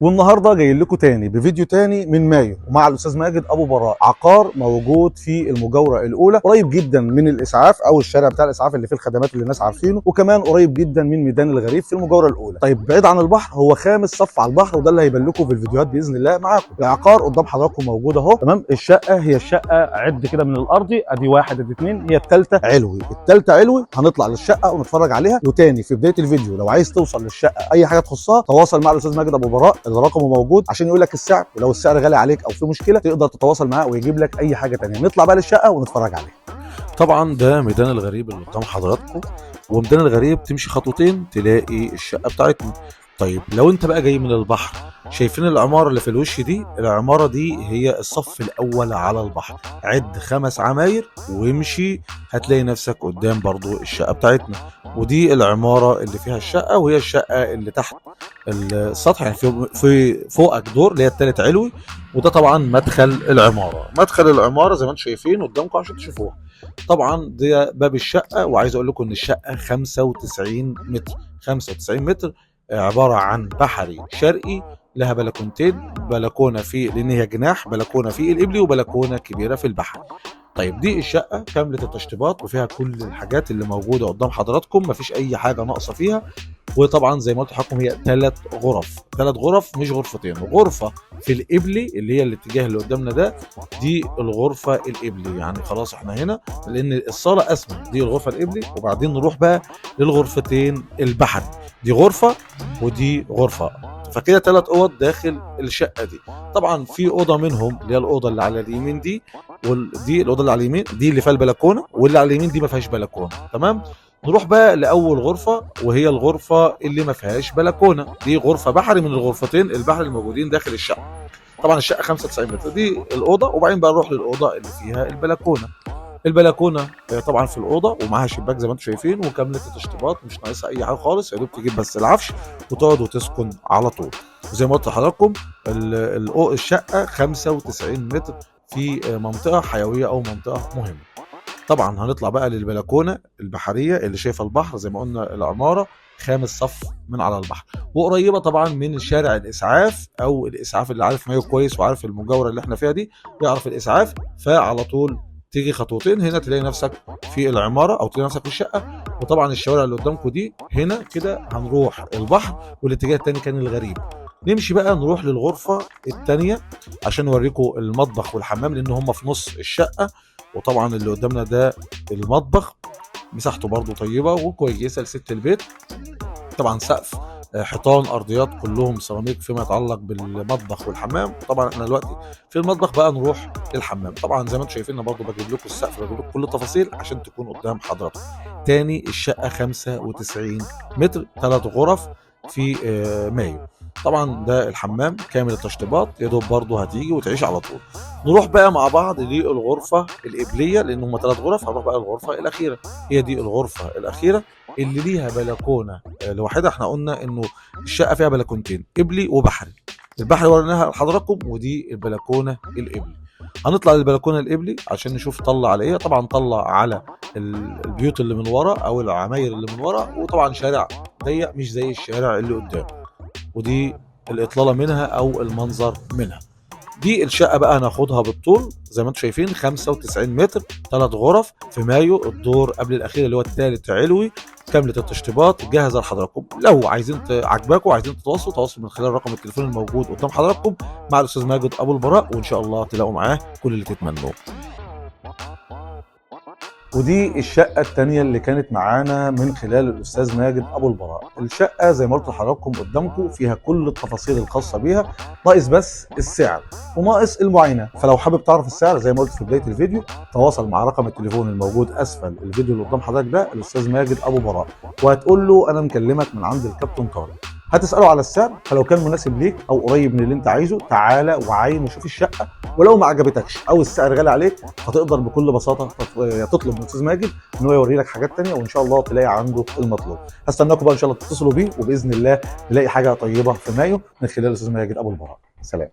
والنهارده جاي لكم تاني بفيديو تاني من مايو ومع الاستاذ ماجد ابو براء. عقار موجود في المجاوره الاولى، قريب جدا من الاسعاف او الشارع بتاع الاسعاف اللي فيه الخدمات اللي الناس عارفينه، وكمان قريب جدا من ميدان الغريب في المجاوره الاولى. طيب بعيد عن البحر، هو خامس صف على البحر، وده اللي هيبان لكم في الفيديوهات باذن الله معاكم. العقار قدام حضراتكم موجود اهو، تمام. الشقه هي الشقه عد كده من الارضي، ادي واحد ادي اتنين، هي الثالثه علوي. الثالثه علوي هنطلع للشقه ونتفرج عليها. وتاني في بدايه الفيديو، لو عايز توصل للشقه اي حاجه تخصها تواصل مع الاستاذ ماجد ابو براء، رقمه موجود عشان يقول لك السعر، ولو السعر غالي عليك او في مشكله تقدر تتواصل معاه ويجيب لك اي حاجه ثانيه. نطلع بقى للشقه ونتفرج عليها. طبعا ده ميدان الغريب اللي قدام حضراتكم، وميدان الغريب تمشي خطوتين تلاقي الشقه بتاعتنا. طيب لو انت بقى جاي من البحر، شايفين العماره اللي في الوش دي؟ العماره دي هي الصف الاول على البحر. عد 5 عماير وامشي هتلاقي نفسك قدام برضو الشقه بتاعتنا. ودي العماره اللي فيها الشقه، وهي الشقه اللي تحت السطح، يعني في فوقك دور اللي هي التالت علوي. وده طبعا مدخل العماره. مدخل العماره زي ما انتم شايفين قدامكم عشان تشوفوها. طبعا ده باب الشقه، وعايز اقول لكم ان الشقه 95 متر. 95 متر، عباره عن بحري شرقي، لها بلكونتين، بلكونه في لان هي جناح، بلكونه في القبلي وبلكونه كبيره في البحر. طيب دي الشقه كامله التشطيبات وفيها كل الحاجات اللي موجوده قدام حضراتكم، مفيش اي حاجه ناقصه فيها. وطبعا زي ما قلت لحضراتكم هي 3 غرف، 3 غرف مش غرفتين. غرفه في القبلي اللي هي الاتجاه اللي قدامنا ده، دي الغرفه القبلي. يعني خلاص احنا هنا لان الصاله اسمى، دي الغرفه القبلي. وبعدين نروح بقى للغرفتين البحري، دي غرفه ودي غرفه. فكده 3 اوض داخل الشقه دي. طبعا في اوضه منهم اللي هي الاوضه اللي على اليمين دي، ودي الاوضه اللي على اليمين دي اللي فيها البلكونه، واللي على اليمين دي ما فيهاش بلكونه. تمام. نروح بقى لاول غرفه، وهي الغرفه اللي ما فيهاش بلكونه. دي غرفه بحري من الغرفتين البحري الموجودين داخل الشقه. طبعا الشقه 95 متر، دي الاوضه. وبعدين بقى نروح للاوضه اللي فيها البلكونه. البلكونه طبعا في الاوضه ومعاها شباك زي ما انتم شايفين، وكامله التشطيبات، مش ناقصها اي حاجه خالص، يا دوب تجيب بس العفش وتقعد وتسكن على طول. وزي ما قلت لحضراتكم الشقه 95 متر في منطقه حيويه او منطقه مهمه. طبعا هنطلع بقى للبلكونه البحريه اللي شايفه البحر. زي ما قلنا العماره خامس صف من على البحر، وقريبه طبعا من شارع الاسعاف، او الاسعاف اللي عارف مايو كويس وعارف المجاوره اللي احنا فيها دي يعرف الاسعاف. فعلى طول تيجي خطوتين هنا تلاقي نفسك في العماره او تلاقي نفسك في الشقه. وطبعا الشوارع اللي قدامكم دي هنا كده هنروح البحر، والاتجاه الثاني كان الغريب. نمشي بقى نروح للغرفه الثانيه عشان نوريكم المطبخ والحمام، لان هم في نص الشقه. وطبعا اللي قدامنا ده المطبخ، مساحته برضو طيبه وكويسه لست البيت. طبعا سقف، حيطان، ارضيات كلهم سيراميك فيما يتعلق بالمطبخ والحمام. طبعا احنا دلوقتي في المطبخ، بقى نروح للحمام. طبعا زي ما انتم شايفين برضو بجيب لكم السقف، بجيب لكم كل التفاصيل عشان تكون قدام حضراتكم. تاني الشقه 95 متر، 3 غرف في مايو. طبعا ده الحمام كامل التشطيبات، يا دوب برضه هتيجي وتعيش على طول. نروح بقى مع بعض للغرفه القبليه، لان هم 3 غرف. هنروح بقى الغرفه الاخيره، هي دي الغرفه الاخيره اللي ليها بلكونه لوحدها. احنا قلنا انه الشقه فيها بلكونتين، قبلي وبحري. البحري وريناها لحضراتكم، ودي البلكونه القبلي. هنطلع للبلكونه القبلي عشان نشوف طلع على ايه. طبعا طلع على البيوت اللي من ورا او العماير اللي من ورا، وطبعا شارع ضيق مش زي الشارع اللي قدام. ودي الاطلاله منها او المنظر منها. دي الشقه بقى هناخدها بالطول زي ما انتم شايفين، 95 متر، 3 غرف في مايو. الدور قبل الاخير اللي هو الثالث علوي، كامله التشطيبات جاهزه لحضراتكم. لو عايزين عجباكم وعايزين تتواصلوا من خلال رقم التليفون الموجود قدام حضراتكم مع الاستاذ ماجد ابو البراء، وان شاء الله تلاقوا معاه كل اللي تتمنوه. ودي الشقة التانية اللي كانت معانا من خلال الأستاذ ماجد أبو البراء. الشقة زي ما قلت لحضراتكم قدامكم فيها كل التفاصيل الخاصة بيها، ناقص بس السعر وناقص المعاينة. فلو حابب تعرف السعر زي ما قلت في بداية الفيديو، تواصل مع رقم التليفون الموجود أسفل الفيديو اللي قدام حضرتك ده، الأستاذ ماجد أبو براء، وهتقول له أنا مكلمك من عند الكابتن طارق. هتسأله على السعر، فلو كان مناسب ليك أو قريب من اللي أنت عايزه تعالى وعاين وشوف الشقة. ولو ما عجبتكش او السعر غالي عليك، هتقدر بكل بساطه تطلب من الاستاذ ماجد ان هو يوري لك حاجات ثانيه، وان شاء الله تلاقي عنده المطلوب. هستناكم بقى ان شاء الله تتصلوا بيه، وباذن الله نلاقي حاجه طيبه في مايو من خلال الاستاذ ماجد ابو البراء. سلام.